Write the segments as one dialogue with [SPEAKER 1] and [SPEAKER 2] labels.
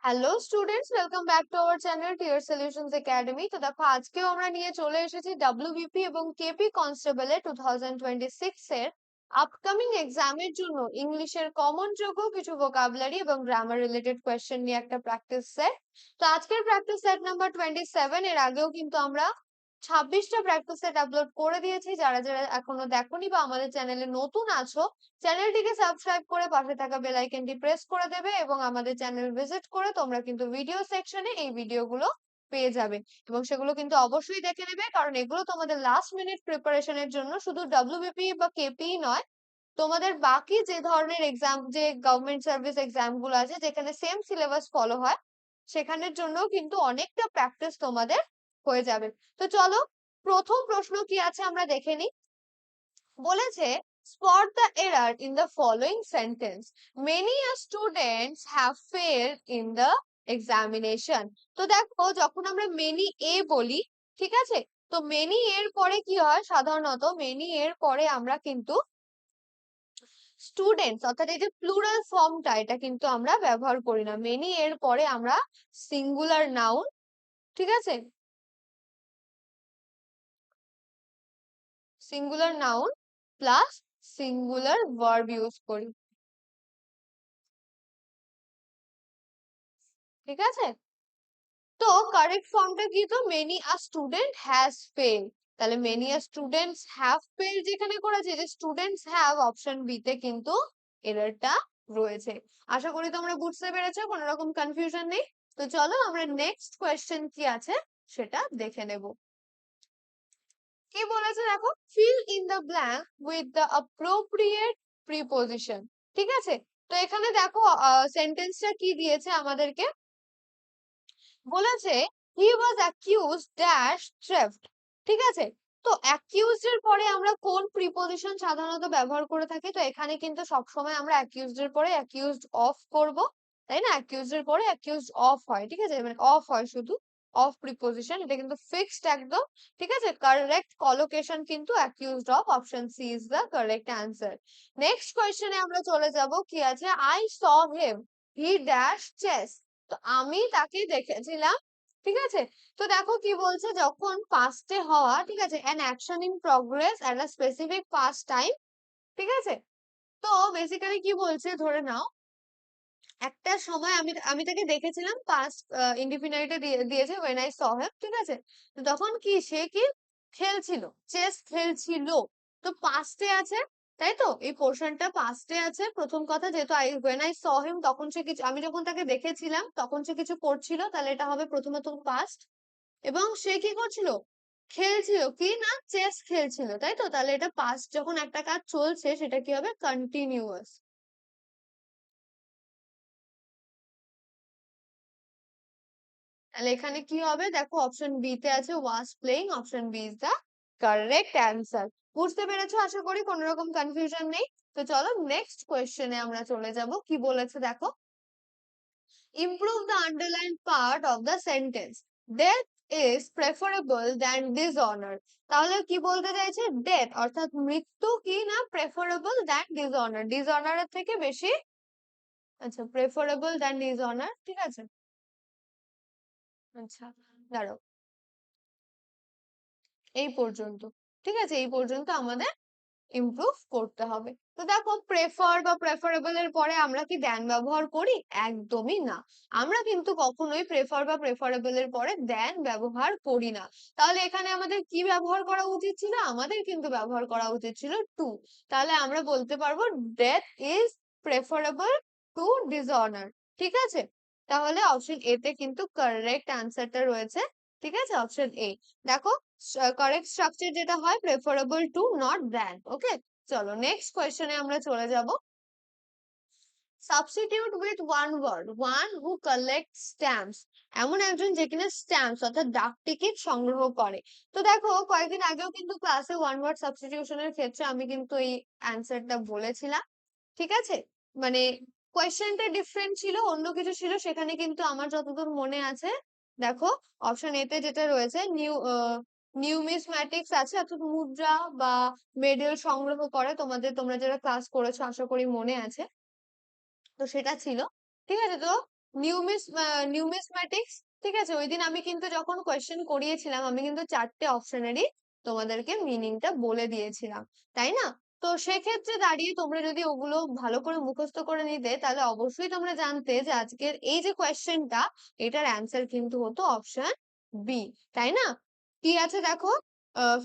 [SPEAKER 1] Hello students, welcome back to our channel Tier Solutions Academy. তো দেখো, আজকেও আমরা নিয়ে চলে এসেছি ডব্লিউবিপি এবং কেপি কনস্টেবলের 2026 এর আপকামিং এক্সামের জন্য ইংলিশের কমন যোগ্য কিছু ভোকাবুলারি এবং গ্রামার রিলেটেড কোয়েশ্চেন নিয়ে একটা প্র্যাকটিস সেট। তো আজকের প্র্যাকটিস সেট নাম্বার 27। এর আগেও কিন্তু আমরা 26টা প্র্যাকটিস সেট আপলোড করে দিয়েছি। যারা যারা এখনো দেখোনি বা আমাদের চ্যানেলে নতুন আছো, চ্যানেলটিকে সাবস্ক্রাইব করে পাশে থাকা বেল আইকনটি প্রেস করে দেবে এবং আমাদের চ্যানেল ভিজিট করে তোমরা কিন্তু ভিডিও সেকশনে এই ভিডিওগুলো পেয়ে যাবে এবং সেগুলো কিন্তু অবশ্যই দেখে নেবে, কারণ এগুলো তোমাদের লাস্ট মিনিট প্রিপারেশনের জন্য শুধু ডব্লিউবিপি বা কেপি নয়, তোমাদের বাকি যে ধরনের এক্সাম, যে গভর্নমেন্ট সার্ভিস এক্সাম গুলো আছে যেখানে সেম সিলেবাস ফলো হয়, সেখানের জন্য কিন্তু অনেকটা প্র্যাকটিস তোমাদের হয়ে যাবে। তো চলো, প্রথম প্রশ্ন কি আছে আমরা দেখে নিই। বলেছে spot the error in the following sentence. Many students have failed in the examination. তো দেখো, যখন আমরা many a বলি, ঠিক আছে, তো many এর পরে কি হয়, সাধারণত many এর পরে আমরা কিন্তু স্টুডেন্টস অর্থাৎ এই যে প্লুরাল ফর্মটা, এটা কিন্তু আমরা ব্যবহার করি না। many এর পরে আমরা সিঙ্গুলার নাউন, ঠিক আছে, singular noun plus singular verb use করি, ঠিক আছে। তো কারেক্ট ফর্মটা কি, তো many a student has fail, তাহলে many a students have fail যেখানে করেছে, যে স্টুডেন্টস হ্যাভ অপশন বি তে কিন্তু এররটা রয়েছে। আশা করি তোমরা বুঝতে পেরেছো, কোনো রকম কনফিউশন নেই। তো চলো আমরা নেক্সট কোয়েশ্চেন কি আছে সেটা দেখে নেব। কি বলেছে দেখো, fill in the blank with the appropriate preposition, ঠিক আছে। তো এখানে দেখো সেন্টেন্সটা কি দিয়েছে আমাদেরকে, বলেছে হি ওয়াজ অ্যাকিউজড ড্যাশ থ্রেফট, ঠিক আছে। তো অ্যাকিউজড এর পরে আমরা কোন প্রিপজিশন সাধারণত ব্যবহার করে থাকি, তো এখানে কিন্তু সবসময় আমরা অ্যাকিউজড এর পরে অ্যাকিউজড অফ করব, তাই না। অ্যাকিউজড এর পরে অ্যাকিউজড অফ হয়, ঠিক আছে, মানে অফ হয় শুধু, অফ প্রিপজিশন, এটা কিন্তু ফিক্সড একদম, ঠিক আছে। কারেক্ট কলোকেশন কিন্তু accused of, option C is the correct answer. Next কোয়েশ্চেনে আমরা চলে যাব, কি আছে, I saw him he dash chase, তো আমি তাকে দেখেছিলাম, ঠিক আছে। তো দেখো কি বলছে, যখন পাস্টে হওয়া, ঠিক আছে, an action in progress at a specific past time, ঠিক আছে। তো বেসিক্যালি কি বলছে, ধরে নাও একটা সময় আমি আমি তাকে দেখেছিলাম, পাস্ট ইনডিফিনাইটে দিয়েছে when I saw him, ঠিক আছে। তো তখন কি, সে কি খেলছিল, চেস খেলছিল, তো পাস্টে আছে, তাই তো এই পোর্শনটা পাস্টে আছে। প্রথম কথা, যেহেতু when I saw him, তখন সে কিছু, আমি যখন তাকে দেখেছিলাম তখন সে কিছু করছিল, তাহলে এটা হবে প্রথমত পাস্ট। এবং সে কি করছিল, খেলছিল, কি না, চেস খেলছিল, তাই তো, তাহলে এটা পাস্ট। যখন একটা কাজ চলছে সেটা কি হবে, কন্টিনিউয়াস। তাহলে এখানে কি হবে, দেখো অপশন বি তে আছে was playing, option B is the correct answer. বুঝতে পেরেছো, আশা করি কোনো রকম কনফিউশন নেই। তো চলো নেক্সট কোয়েশ্চেনে আমরা চলে যাব। কি বলেছে দেখো, improve the underline part of the sentence, death is preferable than dishonour. তাহলে কি বলতে চাইছে, ডেথ অর্থাৎ মৃত্যু কি না প্রেফারেবল দ্যান ডিসঅনার, ডিসঅনারের থেকে বেশি, আচ্ছা, প্রেফারেবল দ্যান ডিসঅনার, ঠিক আছে। আচ্ছা, দাঁড়াও, এই পর্যন্ত, ঠিক আছে, এই পর্যন্ত আমাদের ইমপ্রুভ করতে হবে। তো দেখো, প্রেফার বা প্রেফারেবল এর পরে আমরা কি দ্যান ব্যবহার করি, একদমই না। আমরা কিন্তু কখনোই প্রেফার বা প্রেফারেবল এর পরে দ্যান ব্যবহার করি না। তাহলে এখানে আমাদের কি ব্যবহার করা উচিত ছিল, আমাদের কিন্তু ব্যবহার করা উচিত ছিল টু। তাহলে আমরা বলতে পারবো death is preferable two dishonour, ঠিক আছে। তাহলে অপশন এ তে কিন্তু কারেক্ট আনসারটা রয়েছে, ঠিক আছে, অপশন এ। দেখো, কারেক্ট স্ট্রাকচার যেটা হয়, preferable to not than, okay. চলো নেক্সট কোয়েশ্চেনে আমরা চলে যাব। Substitute with one word one who collect stamps, এমন একজন যে কিনা স্ট্যাম্পস অর্থাৎ ডাক টিকিট সংগ্রহ করে। তো দেখো, কয়েকদিন আগেও কিন্তু ক্লাসে ওয়ান ওয়ার্ড সাবস্টিটিউশনের ক্ষেত্রে আমি কিন্তু এই অ্যান্সারটা বলেছিলাম, ঠিক আছে। মানে কোয়েশ্চেনটা ডিফারেন্ট ছিল, অন্য কিছু ছিল, সেখানে কিন্তু আমার যতদূর মনে আছে, দেখো অপশন এ তে যেটা রয়েছে, নিউমিসম্যাটিক্স আছে, অর্থাৎ মুদ্রা বা মেডেল সংগ্রহ করে, তোমরা যারা ক্লাস করেছো আশা করি মনে আছে, তো সেটা ছিল, ঠিক আছে। তো নিউমিসম্যাটিক্স, ঠিক আছে। ওই দিন আমি কিন্তু যখন কোয়েশ্চেন করিয়েছিলাম আমি কিন্তু 4টে অপশনেরই তোমাদেরকে মিনিংটা বলে দিয়েছিলাম, তাই না? তো সেক্ষেত্রে দাঁড়িয়ে তোমরা যদি ওগুলো ভালো করে মুখস্থ করে নিতে তাহলে অবশ্যই তোমরা জানতে যে আজকের এই যে কোয়েশ্চেনটা এটার অ্যান্সার কিন্তু হতো অপশন বি, তাই না? কি আছে দেখো,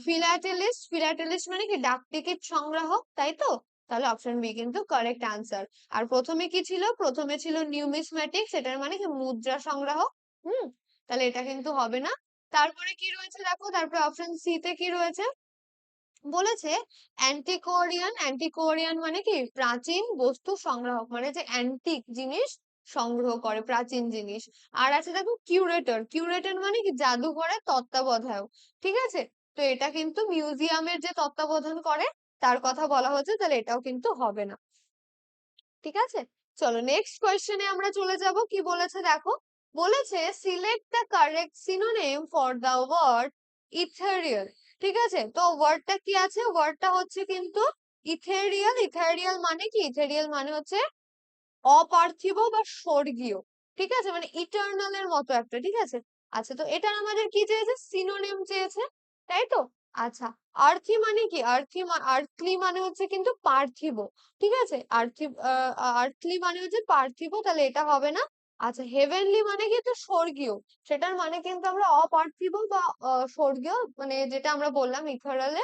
[SPEAKER 1] ফিলাটেলিস্ট, ফিলাটেলিস্ট মানে কি ডাক টিকিট সংগ্রাহক, তাই তো? তাহলে অপশন বি কিন্তু কারেক্ট আনসার। আর প্রথমে কি ছিল, প্রথমে ছিল নিউমিসম্যাটিক্স, এটার মানে কি মুদ্রা সংগ্রাহক। হুম, তাহলে এটা কিন্তু হবে না। তারপরে কি রয়েছে দেখো, তারপরে অপশন সি তে কি রয়েছে, বলেছে অ্যান্টিকোরিয়ান। অ্যান্টিকোরিয়ান মানে কি প্রাচীন বস্তু সংগ্রাহক, মানে যে অ্যান্টিক জিনিস সংগ্রহ করে, প্রাচীন জিনিস। আর আছে দেখো কিউরেটর, কিউরেটর মানে কি জাদুঘরের তত্ত্বাবধায়ক, ঠিক আছে। তো এটা কিন্তু মিউজিয়ামের যে তত্ত্বাবধান করে তার কথা বলা হচ্ছে, তাহলে এটাও কিন্তু হবে না, ঠিক আছে। চলো নেক্সট কোয়েশ্চেনে আমরা চলে যাব, কি বলেছে দেখো, বলেছে select the correct synonym for the word ethereal, ঠিক আছে। তো ওয়ার্ডটা কি আছে, ওয়ার্ডটা হচ্ছে কিন্তু ইথেরিয়াল। ইথেরিয়াল মানে কি, ইথেরিয়াল মানে হচ্ছে অপার্থিব বা স্বর্গীয়, ঠিক আছে, মানে ইটার্নাল এর মতো একটা, ঠিক আছে। আচ্ছা, তো এটা আমাদের কি চেয়েছে, সিনোনিম চেয়েছে, তাই তো। আচ্ছা, আর্থি মানে কি, আর্থলি মানে হচ্ছে কিন্তু পার্থিব, ঠিক আছে। আর্থলি মানে হচ্ছে পার্থিব, তাহলে এটা হবে না। আচ্ছা, হেভেনলি মানে কি, তো স্বর্গীয়, সেটার মানে কিন্তু আমরা অপার্থিব বা স্বর্গীয়, মানে যেটা আমরা বললাম ইথারালে,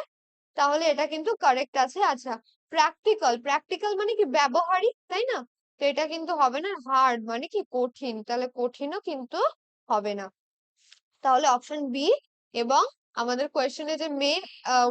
[SPEAKER 1] তাহলে এটা কিন্তু কারেক্ট আছে। আচ্ছা, প্র্যাকটিক্যাল, প্র্যাকটিক্যাল মানে কি ব্যবহারিক, তাই না? তো এটা কিন্তু হবে না। হার্ড মানে কি কঠিন, তাহলে কঠিনও কিন্তু হবে না। তাহলে অপশন বি এবং আমাদের কোয়েশ্চেনে যে মেইন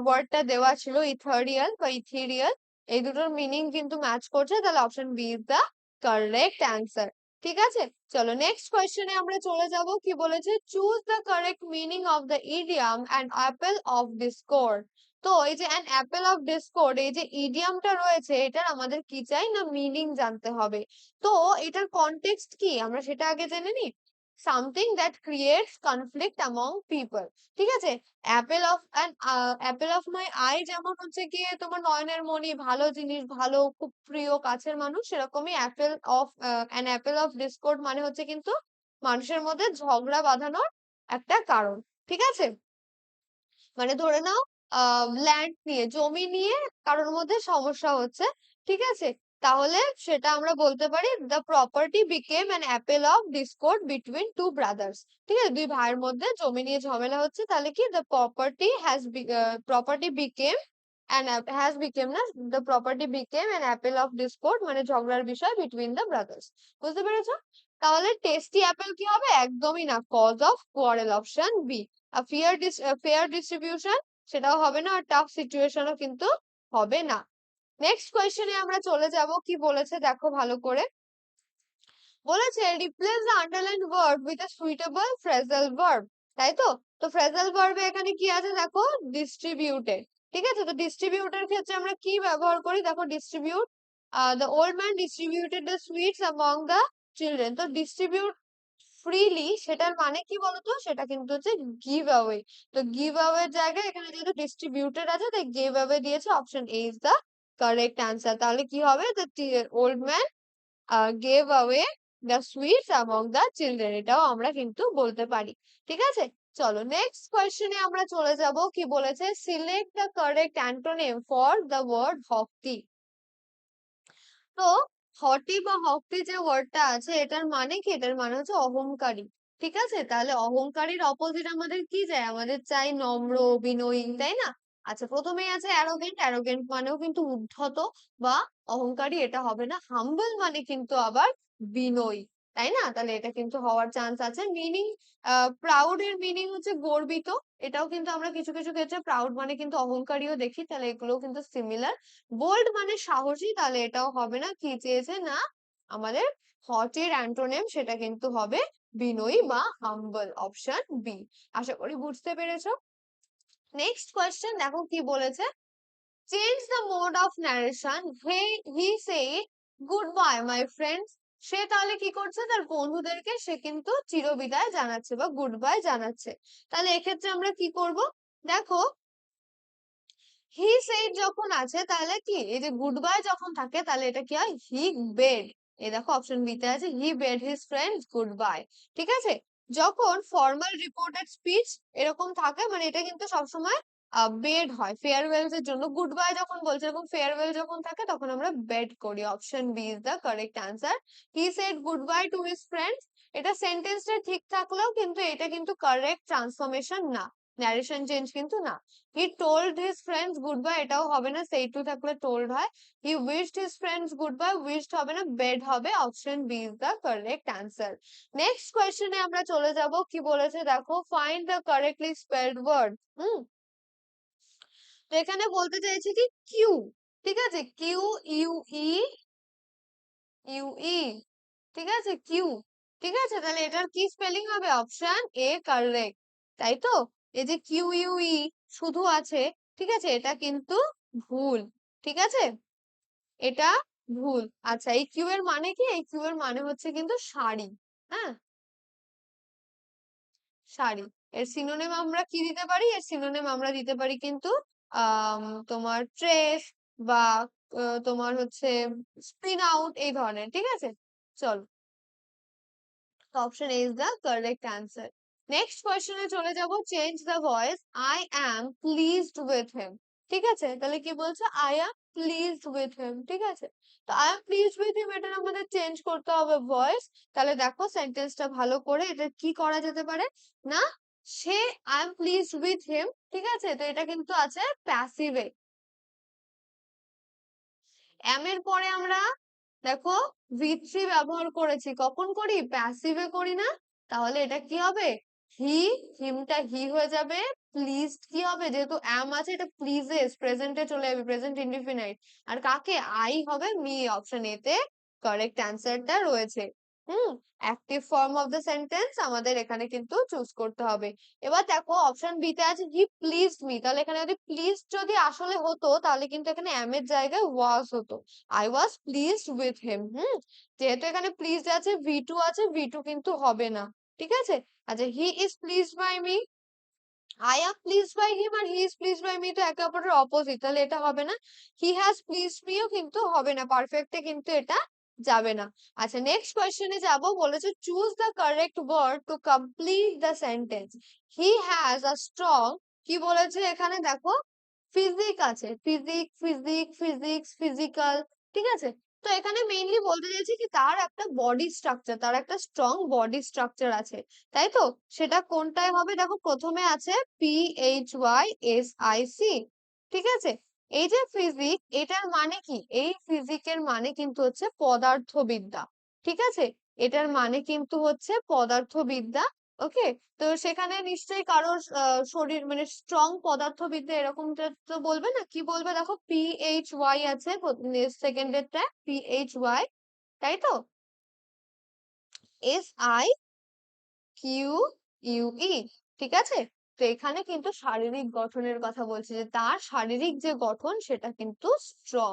[SPEAKER 1] ওয়ার্ডটা দেওয়া ছিল ইথারিয়াল বা ইথেরিয়াল, এই দুটোর মিনিং কিন্তু ম্যাচ করছে, তাহলে option B is the correct answer, ঠিক আছে। চলো নেক্সট কোয়েশ্চেনে আমরা চলে যাব, কি বলেছে, choose the correct meaning of the idiom and Apple of Discord. তো এই যে অ্যান অ্যাপেল অফ ডিসকর্ড, এই যে ইডিয়ামটা রয়েছে এটার আমাদের কি চাই না, মিনিং জানতে হবে। তো এটার কনটেক্সট কি আমরা সেটা আগে জেনে নিই। Something that creates conflict among people, ঠিক আছে। অ্যাপেল অফ মাই আই যেমন হচ্ছে গিয়ে তোমার নয়নের মণি, ভালো জিনিস, ভালো খুব প্রিয় কাছের মানুষ, সেরকমই অ্যান অ্যাপেল অফ ডিসকর্ড মানে হচ্ছে কিন্তু মানুষের মধ্যে ঝগড়া বাঁধানোর একটা কারণ, ঠিক আছে। মানে ধরে নাও ল্যান্ড নিয়ে, জমি নিয়ে কারোর মধ্যে সমস্যা হচ্ছে, ঠিক আছে। তাহলে সেটা আমরা বলতে পারি the property became an apple of discord between two brothers, ঠিক আছে। দুই ভাইয়ের মধ্যে জমি নিয়ে ঝামেলা হচ্ছে, তাহলে কি দ্য প্রপার্টি বিকেম না, the property became an apple of Discord মানে ঝগড়ার বিষয় বিটুইন দ্য ব্রাদার্স, বুঝতে পেরেছো? তাহলে টেস্টি অ্যাপেল কি হবে, একদমই না, cause of quarrel, option B. আর ফেয়ার ডিস্ট্রিবিউশন, সেটাও হবে না। আর টাফ সিচুয়েশনও কিন্তু হবে না। নেক্সট কোয়েশ্চেনে আমরা চলে যাব, কি বলেছে দেখো ভালো করে, বলেছে replace the underline verb with a suitable phrasal verb, তাই তো। তো ফ্রেজাল ভার্বে এখানে কি আছে দেখো, ডিস্ট্রিবিউটেড, ঠিক আছে। তো ডিস্ট্রিবিউটের ক্ষেত্রে আমরা কি ব্যবহার করি দেখো, distribute, the old man distributed the sweets among the children. তো ডিস্ট্রিবিউট ফ্রিলি, সেটার মানে কি বলতো, সেটা কিন্তু হচ্ছে গিভ অ্যাওয়ে। তো গিভ অ্যাওয়ে জায়গায় এখানে যেহেতু ডিস্ট্রিবিউটেড আছে তাই গিভ অ্যাওয়ে দিয়েছে, option A is the correct answer. তাহলে কি হবে, the old man gave away the sweets among the children, এটাও আমরা কিন্তু বলতে পারি, ঠিক আছে। চলো নেক্সট কোয়েশ্চেনে আমরা চলে যাব, কি বলেছে, select the correct antonym for the word hockey. তো হটি বা হকটি যে ওয়ার্ডটা আছে এটার মানে কি, এটার মানে হচ্ছে অহংকারী, ঠিক আছে। তাহলে অহংকারীর অপোজিট আমাদের কি চাই, আমাদের চাই নম্র, বিনয়ী, তাই না? আচ্ছা, প্রথমেই আছে অ্যারোগেন্ট, অ্যারোগেন্ট মানেও কিন্তু উদ্ধত বা অহংকারী, এটা হবে না। হাম্বল মানে কিন্তু আবার বিনয়ী, তাই না? তাহলে এটা কিন্তু হওয়ার চান্স আছে। মিনিং, প্রাউড এর মিনিং হচ্ছে গর্বিত, এটাও কিন্তু আমরা কিছু কিছু ক্ষেত্রে প্রাউড মানে কিন্তু অহংকারীও দেখি, তাহলে এগুলো কিন্তু সিমিলার। বোল্ড মানে সাহসী, তাহলে এটাও হবে না। কি চেয়েছে না আমাদের হটের অ্যান্টোনিম, সেটা কিন্তু হবে বিনয়ী বা হাম্বল, অপশন বি। আশা করি বুঝতে পেরেছো। নেক্সট কোয়েশ্চেন দেখো কি বলেছে, change the mode of narration, he said goodbye my friends. সে তাহলে কি করছে, তার বন্ধুদেরকে সে কিন্তু চিরবিদায় জানাচ্ছে বা গুড বাই জানাচ্ছে। তাহলে এক্ষেত্রে আমরা কি করব দেখো, হি সেইড যখন আছে তাহলে কি, এই যে গুড বাই যখন থাকে তাহলে এটা কি হয়, হি বেড, এই দেখো অপশন বি তে আছে he bade his friends goodbye. ঠিক আছে, যখন ফর্মাল রিপোর্টেড স্পিচ এরকম থাকে মানে এটা কিন্তু সবসময় বেড হয় ফেয়ারওয়েলস এর জন্য, গুড বাই যখন বলছে এরকম ফেয়ারওয়েল যখন থাকে তখন আমরা বেড করি। Option B is the correct answer. He said goodbye to his friends, এটা সেন্টেন্সটা ঠিক থাকলেও কিন্তু এটা কিন্তু কারেক্ট ট্রান্সফরমেশন না, ন্যারেশন চেঞ্জ কিন্তু না। He told his friends goodbye, এটাও হবে না, সেই টু থাকলে টোল্ড হয়। He wished his friends goodbye, wished হবে না, বেড হবে। Option B is the correct answer. Next কোয়েশ্চেনে আমরা চলে যাব, কি বলেছে দেখো, find the correctly spelled word. তো এখানে বলতে চাইছি কি কিউ, ঠিক আছে, Q U E U E, ঠিক আছে কিউ, ঠিক আছে, তাহলে এটার কি স্পেলিং হবে? অপশন এ কারেক্ট, তাই তো? এই যে কিউ ইউ ই শুধু আছে, ঠিক আছে, এটা কিন্তু ভুল, ঠিক আছে, এটা ভুল। আচ্ছা, এই কিউ এর মানে কি? এই কিউ এর মানে হচ্ছে কিন্তু শাড়ি, হ্যাঁ, শাড়ি। এর সিনোনিম আমরা কি দিতে পারি? এর সিনোনিম আমরা দিতে পারি কিন্তু তোমার ট্রেস বা তোমার হচ্ছে স্পিন আউট এই ধরনের, ঠিক আছে। চলো, তো option A is the correct answer. Next কোয়েশ্চেনে চলে যাব, change the voice, I am pleased with him. ঠিক আছে, তাহলে কি বলছে? I am pleased with him, ঠিক আছে, তো I am pleased with him এটা আমাদের চেঞ্জ করতে হবে ভয়েস। তাহলে দেখো সেন্টেন্সটা ভালো করে এটা কি করা যেতে পারে না, সে I am pleased with him, ঠিক আছে, তো এটা কিন্তু আছে প্যাসিভে। এম এর পরে আমরা দেখো ভি3 ব্যবহার করেছি, কখন করি? প্যাসিভে করি না? তাহলে এটা কি হবে? হি, হিমটা হি হয়ে যাবে, প্লিজড কি হবে? যেহেতু এম আছে এটা প্লিজেস প্রেজেন্টে চলে যাবে, প্রেজেন্ট ইনডিফিনাইট, আর কাকে? আই হবে মি। অপশন এ তে কারেক্ট অ্যান্সারটা রয়েছে। Hmm, active form of the sentence আমাদের এখানে কিন্তু চুজ করতে হবে। এবার দেখো অপশন বি তে আছে হি প্লিজড মি, তাহলে এখানে যদি প্লিজ যদি আসলে হতো তাহলে কিন্তু এখানে এম এর জায়গায় ওয়াজ হতো, আই ওয়াজ প্লিজড উইথ হিম। যেহেতু এখানে প্লিজ আছে, ভি2 আছে, ভি2 কিন্তু হবে না, ঠিক আছে। আচ্ছা, he is pleased by me, I am pleased by him আর he is pleased by me তো একে অপরের অপোজিট, তাহলে এটা হবে না। হি হ্যাজ প্লিজড মিও কিন্তু হবে না, পারফেক্টে কিন্তু এটা যাবে না। আচ্ছা, নেক্সট কোয়েশ্চেনে যাব, বলেছে choose the correct word to complete the sentence. He has a strong, কি বলেছে এখানে দেখো, ফিজিক আছে, ফিজিক ফিজিক ফিজিক্স ফিজিক্যাল, ঠিক আছে, তো এখানে মেইনলি বলতে চাইছি কি তার একটা বডি স্ট্রাকচার, তার একটা স্ট্রং বডি স্ট্রাকচার আছে, তাই তো? সেটা কোনটায় হবে? দেখো প্রথমে আছে PHYSIC, ঠিক আছে, এই যে ফিজিক এটার মানে কি? এই ফিজিকের মানে কিন্তু হচ্ছে পদার্থবিদ্যা, ঠিক আছে, এটার মানে কিন্তু হচ্ছে পদার্থবিদ্যা। ওকে, তো সেখানে নিশ্চয়ই কারোর শরীর মানে স্ট্রং পদার্থবিদ্যা এরকমটা তো বলবে না, কি বলবে? দেখো PHY আছে সেকেন্ডেরটা, PHY, তাই তো? SIQUE, ঠিক আছে, তো এখানে কিন্তু শারীরিক গঠনের কথা বলছে, যে তার শারীরিক যে গঠন সেটা কিন্তু স্ট্রং।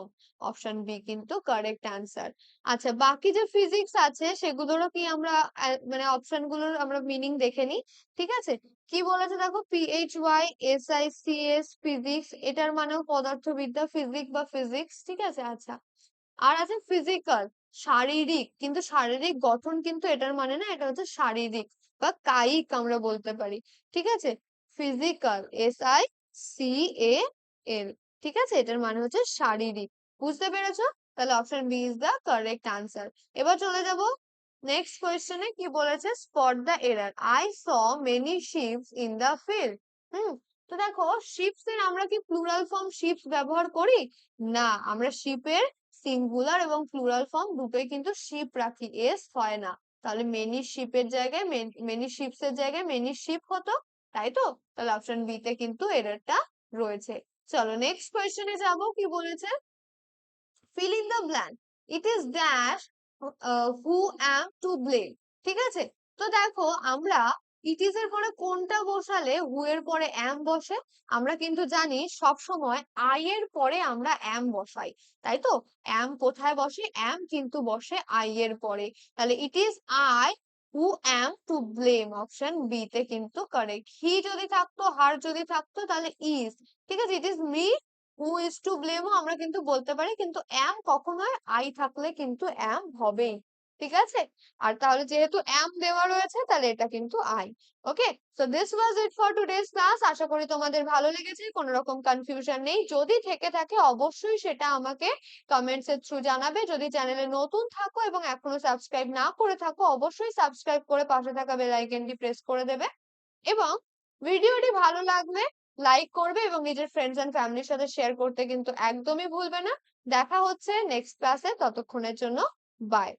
[SPEAKER 1] অপশন বি কিন্তু কারেক্ট অ্যান্সার। আচ্ছা, বাকি যে ফিজিক্স আছে সেগুলোরও কি আমরা মানে অপশন গুলোর আমরা মিনিং দেখে নিই, ঠিক আছে। কি বলেছে দেখো, PHYSICS ফিজিক্স, এটার মানেও পদার্থবিদ্যা, ফিজিক্স বা ফিজিক্স, ঠিক আছে। আচ্ছা, আর আছে ফিজিক্যাল, শারীরিক, কিন্তু শারীরিক গঠন কিন্তু এটার মানে না, এটা হচ্ছে শারীরিক বা কায়িক আমরা বলতে পারি, ঠিক আছে। ফিজিক্যাল, SICAL, ঠিক আছে, এটার মানে হচ্ছে শারীরিক। বুঝতে পেরেছো? তাহলে option B is the correct answer. এবার চলে যাব নেক্সট কোয়েশ্চেনে, কি বলেছে? Spot the error, I saw many ships in the field. তো দেখো শিপস এর আমরা কি প্লুরাল ফর্ম শিপস ব্যবহার করি? না, আমরা শিপের সিঙ্গুলার এবং প্লুরাল ফর্ম দুটোই কিন্তু শিপ রাখি, এস হয় না। তাহলে মেনি শিপের জায়গায় মেনি শিপস এর জায়গায় মেনি শিপ হতো, তাই তো? তাহলে অপশন বি তে কিন্তু এররটা রয়েছে। চলো নেক্সট কোয়েশ্চেনে যাব, কি বলেছে? fill in the blank, it is dash who am to blame, ঠিক আছে, তো দেখো আমরা ইট ইজ এর পরে কোনটা বসালে হু এর পরে অ্যাম বসে? আমরা কিন্তু জানি সব সময় আই এর পরে আমরা অ্যাম বসাই, তাই তো? অ্যাম কোথায় বসে? অ্যাম কিন্তু বসে আই এর পরে, তাহলে it is I who am to blame. Option B তে কিন্তু কারেক্ট। হি যদি থাকতো, হার যদি থাকতো তাহলে ইজ, ঠিক আছে, it is me who is to blame ও আমরা কিন্তু বলতে পারি, কিন্তু am কখন হয়, I থাকলে কিন্তু am হবেই। ঠিক আছে? আর তাহলে যেহেতু am দেওয়া রয়েছে তাহলে এটা কিন্তু I। Okay? So this was it for today's class. আশা করি তোমাদের ভালো লেগেছে, কোনো রকম কনফিউশন নেই। যদি থেকে থাকে অবশ্যই সেটা আমাকে কমেন্টস এর থ্রু জানাবে। যদি চ্যানেলে নতুন থাকো এবং এখনো সাবস্ক্রাইব না করে থাকো, অবশ্যই সাবস্ক্রাইব করে পাশে থাকা বেল আইকনটি প্রেস করে দেবে। এবং ভিডিওটি ভালো লাগলে লাইক করবে এবং নিজের ফ্রেন্ডস এন্ড ফ্যামিলির সাথে শেয়ার করতে কিন্তু একদমই ভুলবে না। দেখা হচ্ছে নেক্সট ক্লাসে, ততক্ষণের জন্য বাই।